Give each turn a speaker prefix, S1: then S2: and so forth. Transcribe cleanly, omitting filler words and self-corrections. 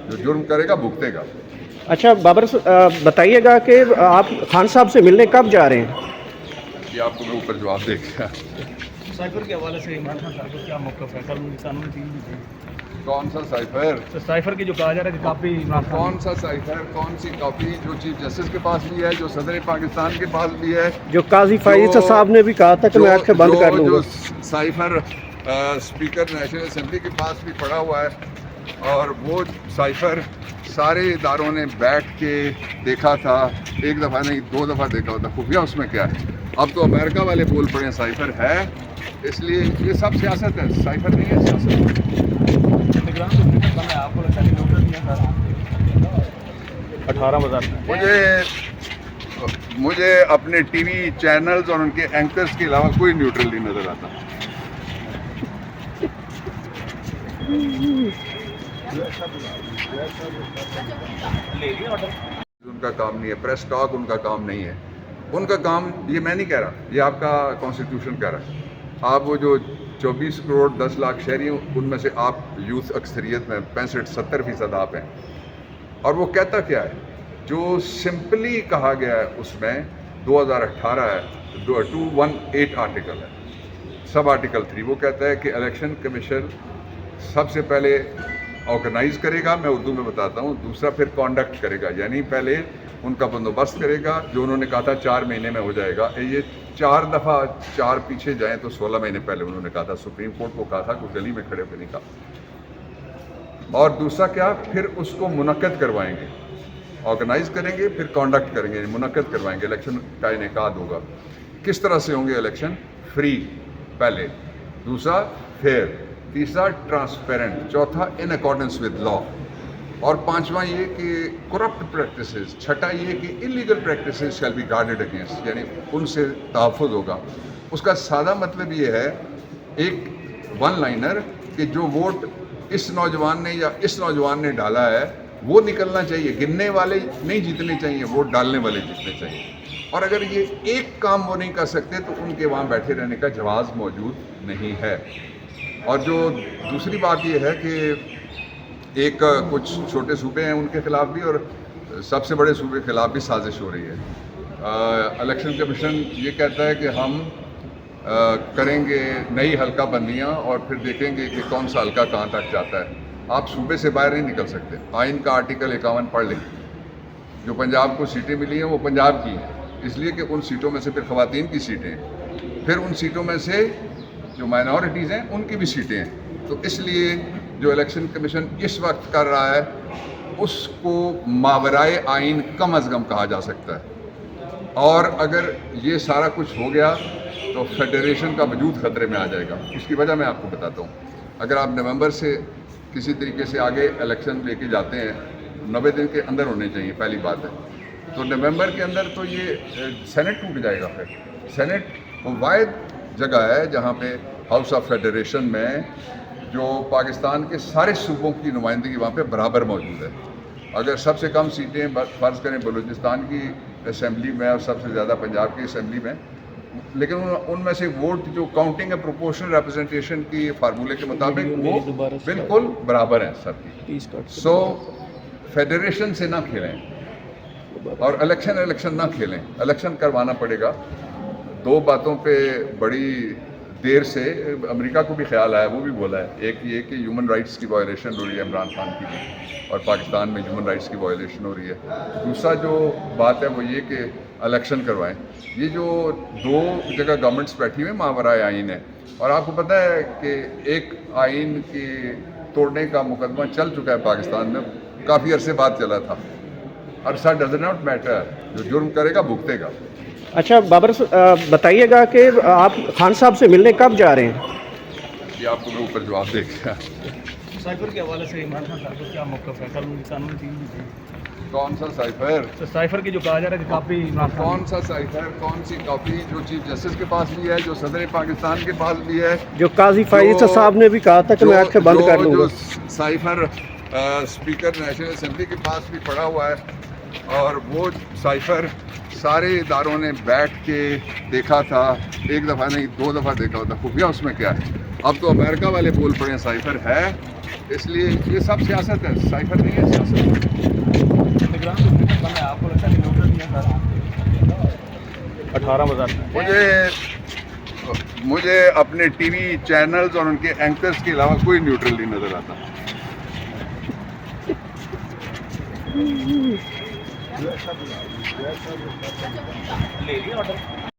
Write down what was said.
S1: جو جرم کرے گا بھگتے گا۔
S2: اچھا بابر بتائیے گا کہ آپ خان صاحب سے ملنے کب جا رہے ہیں؟
S1: یہ آپ کو میں اوپر جواب دے گا۔
S3: سائفر کے حوالے سے عمران خان صاحب کا کیا موقف ہے؟ کل قانونی ٹیم بھی تھی،
S1: کون سا سائفر؟
S3: تو سائفر کی جو کہا جا رہا ہے کہ کافی عمران خان
S1: کون سا سائفر؟ کون سی کاپی؟ جو چیف جسٹس کے پاس بھی ہے، جو صدر پاکستان کے پاس بھی ہے،
S2: جو قاضی فائز صاحب نے بھی کہا تھا کہ میں آنکھیں بند کر لوں گا،
S1: جو سائفر اسپیکر نیشنل اسمبلی کے پاس بھی پڑا ہوا ہے، اور وہ سائفر سارے اداروں نے بیٹھ کے دیکھا تھا، ایک دفعہ نہیں 2 دفعہ دیکھا ہوتا۔ خفیہ اس میں کیا ہے؟ اب تو امریکہ والے بول پڑے ہیں سائفر ہے، اس لیے یہ سب سیاست ہے، سائفر نہیں ہے سیاست۔
S3: نگران تو نہیں کرتا ہے، آپ کو لگتا ہے کہ نوٹر دیا تھا 18,000
S1: مجھے اپنے ٹی وی چینلز اور ان کے اینکرز کے علاوہ کوئی نیوٹرل نہیں نظر آتا۔ ان کا کام نہیں ہے، پریس ٹاک ان کا کام نہیں ہے، ان کا کام، یہ میں نہیں کہہ رہا، یہ آپ کا کانسٹیٹیوشن کہہ رہا ہے۔ آپ وہ جو 24 کروڑ 10 لاکھ شہری ہیں، ان میں سے آپ یوتھ اکثریت میں 65-70% آپ ہیں، اور وہ کہتا کیا ہے؟ جو سمپلی کہا گیا ہے اس میں 2018 ہے، 218 آرٹیکل ہے، سب آرٹیکل 3، وہ کہتا ہے کہ الیکشن کمیشن سب سے پہلے آرگنائز کرے گا، میں اردو میں بتاتا ہوں، دوسرا پھر کانڈکٹ کرے گا، یعنی پہلے ان کا بندوبست کرے گا، جو انہوں نے کہا تھا 4 مہینے میں ہو جائے گا، یہ 4 دفعہ 4 پیچھے جائیں تو 16 مہینے پہلے انہوں نے کہا تھا، سپریم کورٹ کو کہا تھا، کوئی گلی میں کھڑے ہو کے نہیں کہا۔ اور دوسرا کیا؟ پھر اس کو منعقد کروائیں گے، آرگنائز کریں گے، پھر کانڈکٹ کریں گے، منعقد کروائیں گے، الیکشن کا انعقاد ہوگا۔ کس طرح سے ہوں گے الیکشن؟ فری پہلے، دوسرا فیئر، تیسرا ٹرانسپیرنٹ، چوتھا ان اکارڈنس ود لا، اور پانچواں یہ کہ کرپٹ پریکٹسز، چھٹا یہ کہ illegal practices shall be guarded against, یعنی ان سے تحفظ ہوگا۔ اس کا سادہ مطلب یہ ہے، ایک ون لائنر، کہ جو ووٹ اس نوجوان نے یا اس نوجوان نے ڈالا ہے وہ نکلنا چاہیے، گننے والے نہیں جیتنے چاہیے، ووٹ ڈالنے والے جیتنے چاہیے۔ اور اگر یہ ایک کام وہ نہیں کر سکتے تو ان کے وہاں بیٹھے رہنے کا جواز موجود نہیں ہے۔ اور جو دوسری بات یہ ہے کہ ایک کچھ چھوٹے صوبے ہیں ان کے خلاف بھی، اور سب سے بڑے صوبے کے خلاف بھی سازش ہو رہی ہے۔ الیکشن کمیشن یہ کہتا ہے کہ ہم کریں گے نئی حلقہ بندیاں، اور پھر دیکھیں گے کہ کون سا حلقہ کہاں تک جاتا ہے۔ آپ صوبے سے باہر نہیں نکل سکتے۔ آئین کا آرٹیکل 51 پڑھ لیں، جو پنجاب کو سیٹیں ملی ہیں وہ پنجاب کی ہیں، اس لیے کہ ان سیٹوں میں سے پھر خواتین کی سیٹیں ہیں، پھر ان سیٹوں میں سے جو مائنورٹیز ہیں ان کی بھی سیٹیں ہیں۔ تو اس لیے جو الیکشن کمیشن اس وقت کر رہا ہے اس کو ماورائے آئین کم از کم کہا جا سکتا ہے، اور اگر یہ سارا کچھ ہو گیا تو فیڈریشن کا وجود خطرے میں آ جائے گا۔ اس کی وجہ میں آپ کو بتاتا ہوں۔ اگر آپ نومبر سے کسی طریقے سے آگے الیکشن لے کے جاتے ہیں، 90 دن کے اندر ہونے چاہیے، پہلی بات ہے، تو نومبر کے اندر تو یہ سینٹ ٹوٹ جائے گا۔ پھر سینٹ وہ واحد جگہ ہے جہاں پہ ہاؤس آف فیڈریشن میں جو پاکستان کے سارے صوبوں کی نمائندگی وہاں پہ برابر موجود ہے۔ اگر سب سے کم سیٹیں فرض کریں بلوچستان کی اسمبلی میں اور سب سے زیادہ پنجاب کی اسمبلی میں، لیکن ان میں سے ووٹ جو کاؤنٹنگ ہے پروپورشنل ریپرزنٹیشن کی فارمولے کے مطابق وہ بالکل برابر ہیں سب کی۔ سو فیڈریشن سے نہ کھیلیں، اور الیکشن نہ کھیلیں، الیکشن کروانا پڑے گا۔ 2 باتوں پہ بڑی دیر سے امریکہ کو بھی خیال آیا، وہ بھی بولا ہے، ایک یہ کہ ہیومن رائٹس کی وائلیشن ہو رہی ہے عمران خان کی بھی، اور پاکستان میں ہیومن رائٹس کی وائلیشن ہو رہی ہے۔ دوسرا جو بات ہے وہ یہ کہ الیکشن کروائیں۔ یہ جو 2 جگہ گورنمنٹس بیٹھی ہوئی ماورائے آئین ہے، اور آپ کو پتہ ہے کہ ایک آئین کی توڑنے کا مقدمہ چل چکا ہے پاکستان میں، کافی عرصے بعد چلا تھا۔ عرصہ ڈز ناٹ میٹر، جو جرم کرے گا بھگتے گا۔
S2: اچھا بابر بتائیے گا کہ آپ خان صاحب سے ملنے کب جا رہے ہیں؟
S1: یہ آپ کو میں اوپر جواب دے گا۔
S3: سائفر کے حوالے سے عمران خان صاحب کا کیا موقف ہے؟ کل قانونی ٹیم بھی تھی،
S1: کون سا سائفر؟
S3: تو سائفر کی جو کہا جا رہا ہے کہ کافی عمران خان
S1: کون سا سائفر؟ کون سی کاپی؟ جو چیف جسٹس کے پاس بھی ہے، جو صدر پاکستان کے پاس بھی ہے،
S2: جو قاضی فائز صاحب نے بھی کہا تھا کہ میں آنکھیں بند کر لوں گا،
S1: جو سائفر اسپیکر نیشنل اسمبلی کے پاس بھی پڑا ہوا ہے، اور وہ سائفر سارے اداروں نے بیٹھ کے دیکھا تھا، ایک دفعہ نہیں 2 دفعہ دیکھا ہوتا۔ خفیہ اس میں کیا ہے؟ اب تو امریکہ والے بول پڑے ہیں سائفر ہے، اس لیے یہ سب سیاست ہے, سائفر نہیں ہے, سیاست ہے.
S3: ٹیلیگرام پہ میٹنگ بنا ہے, آپ کو لگتا ہے کہ نیوٹرل دیا سر 18 بازار
S1: مجھے اپنے ٹی وی چینلز اور ان کے اینکرز کے علاوہ کوئی نیوٹرل نہیں نظر آتا.
S3: لے لیا آرڈر